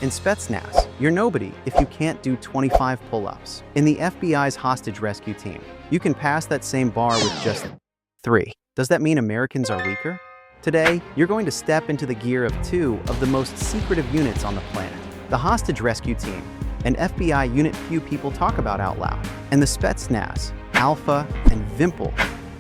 In Spetsnaz, you're nobody if you can't do 25 pull-ups. In the FBI's hostage rescue team, you can pass that same bar with just 3. Does that mean Americans are weaker? Today, you're going to step into the gear of 2 of the most secretive units on the planet. The hostage rescue team, an FBI unit few people talk about out loud, and the Spetsnaz, Alpha, and Vimple,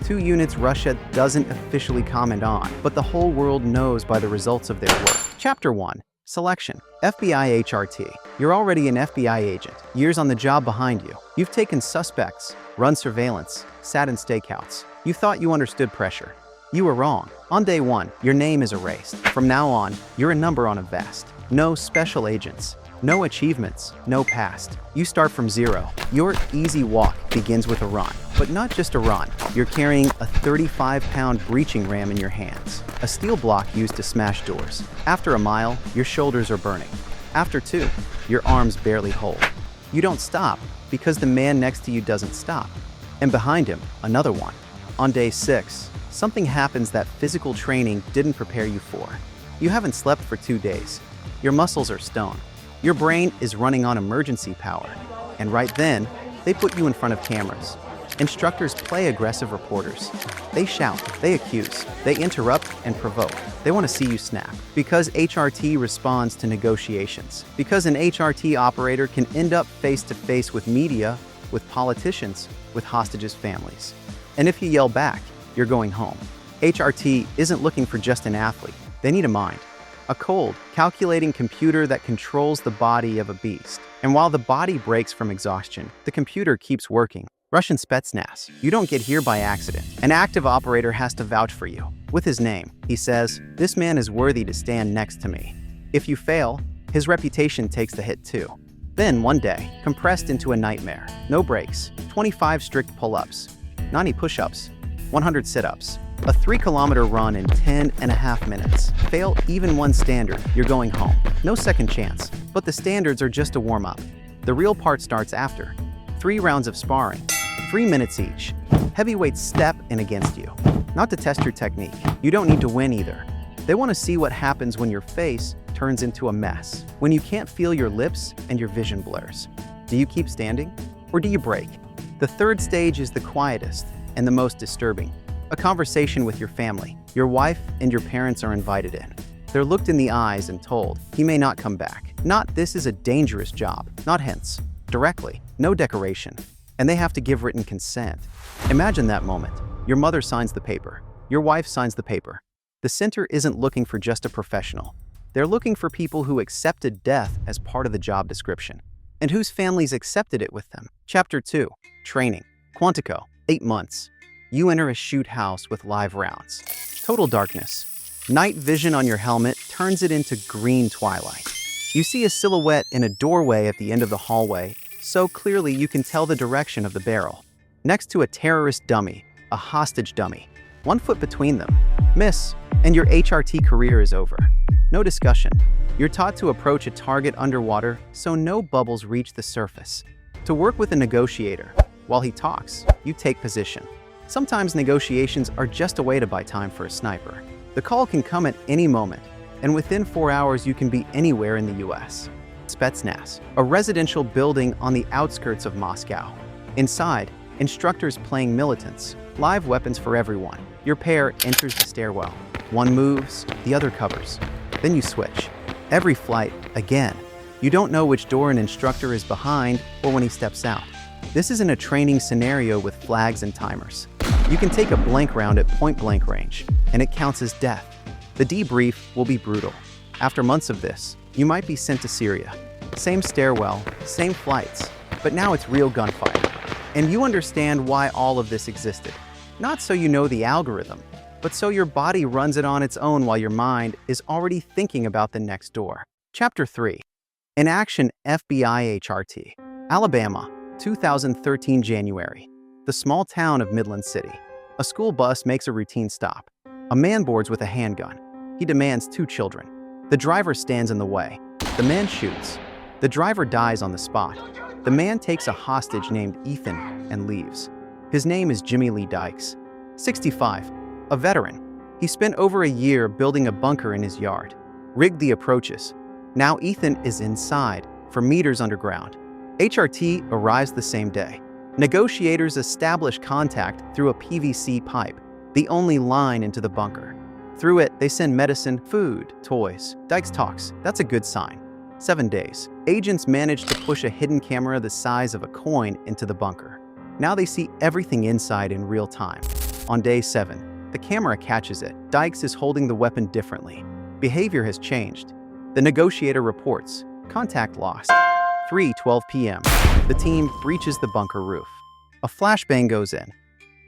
2 units Russia doesn't officially comment on, but the whole world knows by the results of their work. Chapter 1. Selection. FBI HRT. You're already an FBI agent, years on the job behind you. You've taken suspects, run surveillance, sat in stakeouts. You thought you understood pressure. You were wrong. On day 1, your name is erased. From now on, you're a number on a vest. No special agents. No achievements, no past. You start from 0. Your easy walk begins with a run. But not just a run. You're carrying a 35-pound breaching ram in your hands, a steel block used to smash doors. After a mile, your shoulders are burning. After 2, your arms barely hold. You don't stop because the man next to you doesn't stop. And behind him, another one. On day 6, something happens that physical training didn't prepare you for. You haven't slept for 2 days. Your muscles are stone. Your brain is running on emergency power, and right then, they put you in front of cameras. Instructors play aggressive reporters. They shout, they accuse, they interrupt and provoke. They want to see you snap. Because HRT responds to negotiations. Because an HRT operator can end up face-to-face with media, with politicians, with hostages' families. And if you yell back, you're going home. HRT isn't looking for just an athlete. They need a mind. A cold, calculating computer that controls the body of a beast. And while the body breaks from exhaustion, the computer keeps working. Russian Spetsnaz. You don't get here by accident. An active operator has to vouch for you. With his name, he says, "This man is worthy to stand next to me." If you fail, his reputation takes the hit too. Then one day, compressed into a nightmare. No breaks, 25 strict pull-ups, 90 push-ups, 100 sit-ups. A 3-kilometer run in 10.5 minutes. Fail even one standard, you're going home. No second chance. But the standards are just a warm-up. The real part starts after. 3 rounds of sparring, 3 minutes each. Heavyweights step in against you. Not to test your technique. You don't need to win either. They want to see what happens when your face turns into a mess. When you can't feel your lips and your vision blurs. Do you keep standing? Or do you break? The third stage is the quietest and the most disturbing. A conversation with your family. Your wife and your parents are invited in. They're looked in the eyes and told, he may not come back. Not this is a dangerous job. Not hence. Directly. No decoration. And they have to give written consent. Imagine that moment. Your mother signs the paper. Your wife signs the paper. The center isn't looking for just a professional. They're looking for people who accepted death as part of the job description. And whose families accepted it with them. Chapter 2. Training. Quantico. 8 months. You enter a shoot house with live rounds. Total darkness. Night vision on your helmet turns it into green twilight. You see a silhouette in a doorway at the end of the hallway, so clearly you can tell the direction of the barrel. Next to a terrorist dummy, a hostage dummy. 1 foot between them. Miss, and your HRT career is over. No discussion. You're taught to approach a target underwater so no bubbles reach the surface. To work with a negotiator, while he talks, you take position. Sometimes negotiations are just a way to buy time for a sniper. The call can come at any moment, and within 4 hours you can be anywhere in the US. Spetsnaz, a residential building on the outskirts of Moscow. Inside, instructors playing militants, live weapons for everyone. Your pair enters the stairwell. One moves, the other covers. Then you switch. Every flight, again. You don't know which door an instructor is behind or when he steps out. This isn't a training scenario with flags and timers. You can take a blank round at point-blank range, and it counts as death. The debrief will be brutal. After months of this, you might be sent to Syria. Same stairwell, same flights, but now it's real gunfire. And you understand why all of this existed. Not so you know the algorithm, but so your body runs it on its own while your mind is already thinking about the next door. Chapter 3. In Action FBI HRT. Alabama, 2013 January. The small town of Midland City. A school bus makes a routine stop. A man boards with a handgun. He demands 2 children. The driver stands in the way. The man shoots. The driver dies on the spot. The man takes a hostage named Ethan and leaves. His name is Jimmy Lee Dykes. 65. A veteran. He spent over a year building a bunker in his yard. Rigged the approaches. Now Ethan is inside, for meters underground. HRT arrives the same day. Negotiators establish contact through a PVC pipe, the only line into the bunker. Through it, they send medicine, food, toys. Dykes talks. That's a good sign. 7 days. Agents manage to push a hidden camera the size of a coin into the bunker. Now they see everything inside in real time. On day 7, the camera catches it. Dykes is holding the weapon differently. Behavior has changed. The negotiator reports. Contact lost. 3:12 p.m. The team breaches the bunker roof. A flashbang goes in.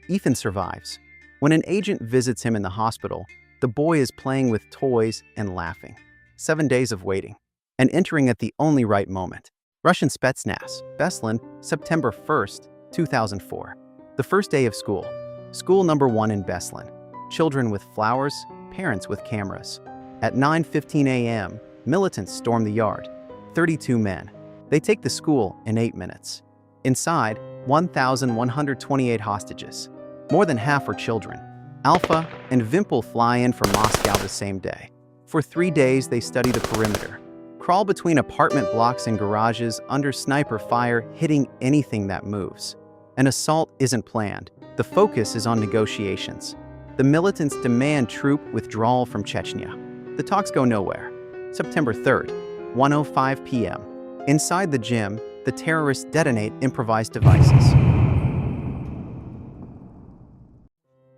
Ethan survives. When an agent visits him in the hospital, the boy is playing with toys and laughing. 7 days of waiting, and entering at the only right moment. Russian Spetsnaz, Beslan, September 1st, 2004. The first day of school. School number 1 in Beslan. Children with flowers, parents with cameras. At 9:15 a.m., militants storm the yard. 32 men. They take the school in 8 minutes. Inside, 1,128 hostages. More than half are children. Alpha and Vimpel fly in from Moscow the same day. For 3 days, they study the perimeter. Crawl between apartment blocks and garages under sniper fire, hitting anything that moves. An assault isn't planned. The focus is on negotiations. The militants demand troop withdrawal from Chechnya. The talks go nowhere. September 3rd, 1:05 p.m. Inside the gym, the terrorists detonate improvised devices.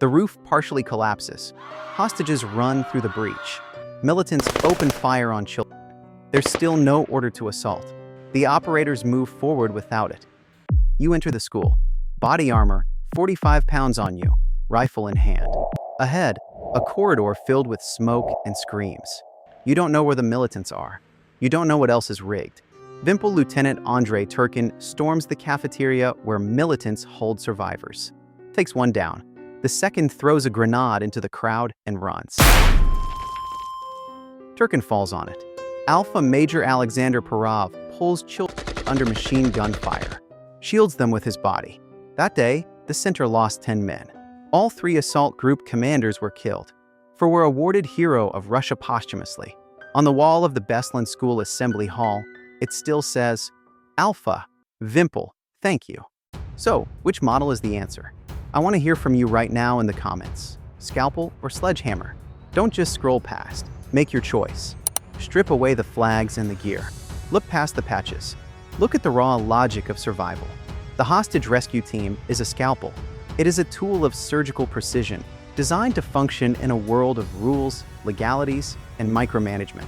The roof partially collapses. Hostages run through the breach. Militants open fire on children. There's still no order to assault. The operators move forward without it. You enter the school. Body armor, 45 pounds on you, rifle in hand. Ahead, a corridor filled with smoke and screams. You don't know where the militants are. You don't know what else is rigged. Vimpel Lieutenant Andrei Turkin storms the cafeteria where militants hold survivors. Takes one down. The second throws a grenade into the crowd and runs. Turkin falls on it. Alpha Major Alexander Parov pulls children under machine gun fire, shields them with his body. That day, the center lost 10 men. All 3 assault group commanders were killed, for were awarded Hero of Russia posthumously. On the wall of the Beslan School Assembly Hall, it still says, Alpha, Vimpel, thank you. So, which model is the answer? I want to hear from you right now in the comments. Scalpel or sledgehammer? Don't just scroll past. Make your choice. Strip away the flags and the gear. Look past the patches. Look at the raw logic of survival. The hostage rescue team is a scalpel. It is a tool of surgical precision, designed to function in a world of rules, legalities, and micromanagement.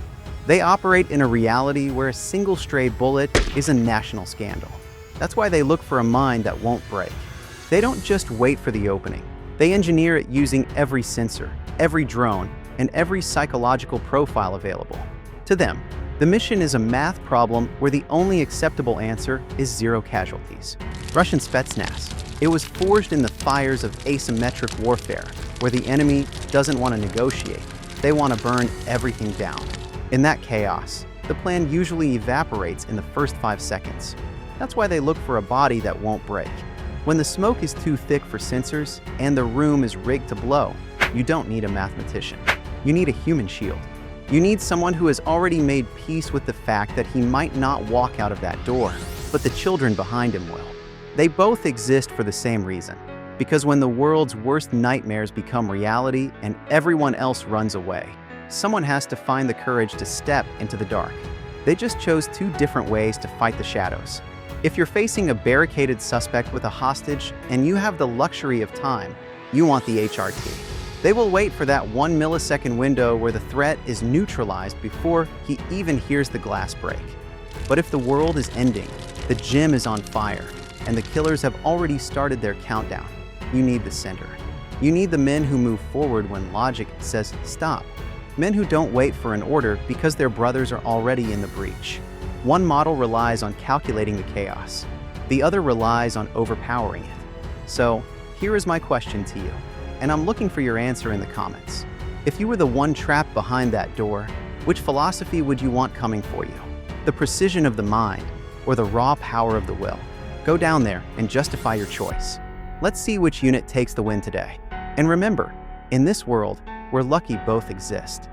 They operate in a reality where a single stray bullet is a national scandal. That's why they look for a mine that won't break. They don't just wait for the opening. They engineer it using every sensor, every drone, and every psychological profile available. To them, the mission is a math problem where the only acceptable answer is 0 casualties. Russian Spetsnaz. It was forged in the fires of asymmetric warfare, where the enemy doesn't want to negotiate. They want to burn everything down. In that chaos, the plan usually evaporates in the first 5 seconds. That's why they look for a body that won't break. When the smoke is too thick for sensors and the room is rigged to blow, you don't need a mathematician. You need a human shield. You need someone who has already made peace with the fact that he might not walk out of that door, but the children behind him will. They both exist for the same reason. Because when the world's worst nightmares become reality and everyone else runs away, someone has to find the courage to step into the dark. They just chose 2 different ways to fight the shadows. If you're facing a barricaded suspect with a hostage and you have the luxury of time, you want the HRT. They will wait for that 1 millisecond window where the threat is neutralized before he even hears the glass break. But if the world is ending, the gym is on fire, and the killers have already started their countdown, you need the center. You need the men who move forward when logic says stop. Men who don't wait for an order because their brothers are already in the breach. One model relies on calculating the chaos. The other relies on overpowering it. So, here is my question to you, and I'm looking for your answer in the comments. If you were the one trapped behind that door, which philosophy would you want coming for you? The precision of the mind or the raw power of the will? Go down there and justify your choice. Let's see which unit takes the win today. And remember, in this world, we're lucky both exist.